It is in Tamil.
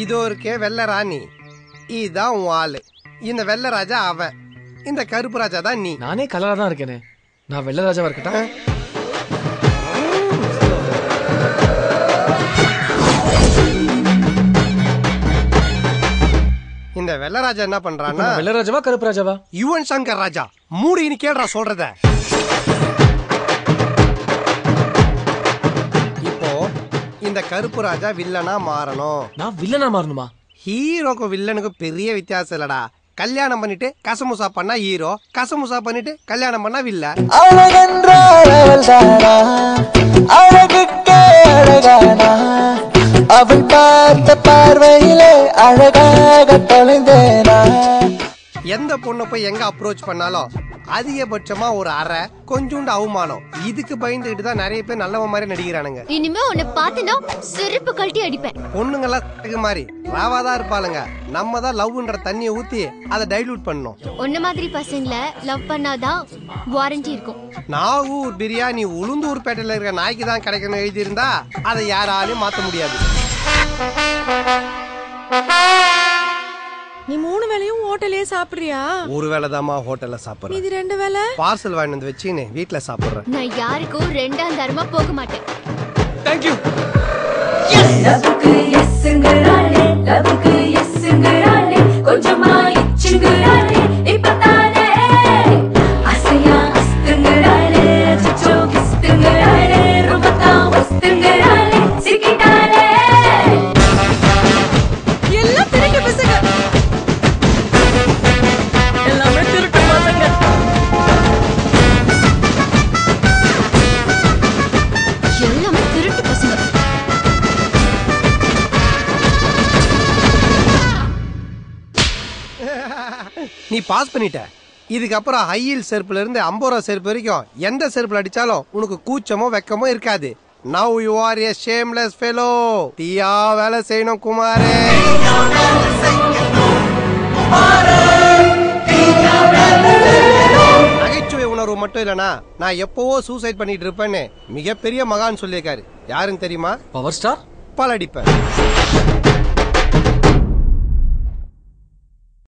இதோ இருக்கே வெள்ள ராணி, இதுதான் உன் ஆளு. இந்த வெள்ள ராஜா அவன், இந்த கருப்பு ராஜா தான் நீ. நானே கலரா தான் இருக்கேனே, நான் வெள்ள ராஜாவா இருக்கட்டா? இந்த வெள்ளராஜா என்ன பண்றான்னா, வெள்ளராஜாவா கருப்பு ராஜாவா? யுவன் சங்கர் ராஜா. மூடின்னு கேடுறா சொல்றத. இப்போ இந்த கருப்பு ராஜா வில்லனா மாறணும். நான் வில்லனா மாறணுமா? ஹீரோக்கும் வில்லனுக்கும் பெரிய வித்தியாசம் இல்லடா. கல்யாணம் பண்ணிட்டு கசமுசா பண்ணா ஹீரோ, கசமுசா பண்ணிட்டு கல்யாணம் பண்ணா வில்ல. அவள் பார்த்த பார்வையிலே அழகாக தொலைந்தேனா. எந்த பொண்ணை போய் எங்க அப்ரோச் பண்ணாலும் அதிகபட்சமா ஒரு அரை கொஞ்சோண்டு அவமானம். இதுக்கு பயந்துட்டு தான் நிறைய பேர் நல்லவ மாதிரி நடிக்கிறானுங்க. இனிமே உன்னை பார்த்தனா செருப்பு கழட்டி அடிப்பேன். பொண்ணுங்கெல்லாம் மாதிரி ராவாதான் இருப்பாளுங்க. நம்ம தான் லவ்ன்ற தண்ணியை ஊத்தி அதை டைலூட் பண்ணணும். உன்ன மாதிரி பசங்களை லவ் பண்ணாதான் வாரண்டி இருக்கும். நாகூர் பிரியாணி உளுந்தூர் பேட்டையில இருக்க நாய்க்கு தான் கிடைக்கணும் எழுதி இருந்தா அதை யாராலையும் மாத்த முடியாது. நீ 3 வேளையும் ஹோட்டலே சாப்பிடுறியா? ஒரு வேளை தாமா ஹோட்டல்ல சாப்பிடுறேன். இது 2 வேளை பார்சல் வாங்கி வந்து வச்சுன்னு வீட்ல சாப்பிடுறேன். நான் யாருக்கும் ரெண்டாம் தரமா போக மாட்டேன். Thank you. லவ்க்கு எஸ்ங்கறானே, லவ்க்கு எஸ்ங்கறானே, கொஞ்சமா இச்சுங்கறானே, இப்பதானே அசையா அஸ்துங்கறானே, சச்சோ கிஸ்துங்கறானே, ரொம்பதா வஸ்துங்கறானே, சிக்கிட்டானே. எல்லாம் திருட்டு பசங்க, எல்லாமே திருட்டு பசங்க. எல்லாமே திருட்டு பசங்க. நீ பாஸ் பண்ணிட்ட. இதுக்கப்புறம் ஹை ஹீல் செருப்புல இருந்து 50 ரூபா செருப்பு வரைக்கும் எந்த செருப்புல அடிச்சாலும் உனக்கு கூச்சமோ வெக்கமோ இருக்காது. Now you are a shameless fellow. தீயா வேலை செய்யணும் குமாரே. நகைச்சுவை உணர்வு மட்டும் இல்லனா, நான் எப்பவோ சூசைட் பண்ணிட்டு இருப்பேன்னு மிகப்பெரிய மகான் சொல்லியிருக்காரு. யாருன்னு தெரியுமா? Power star பலடிப்பேன்.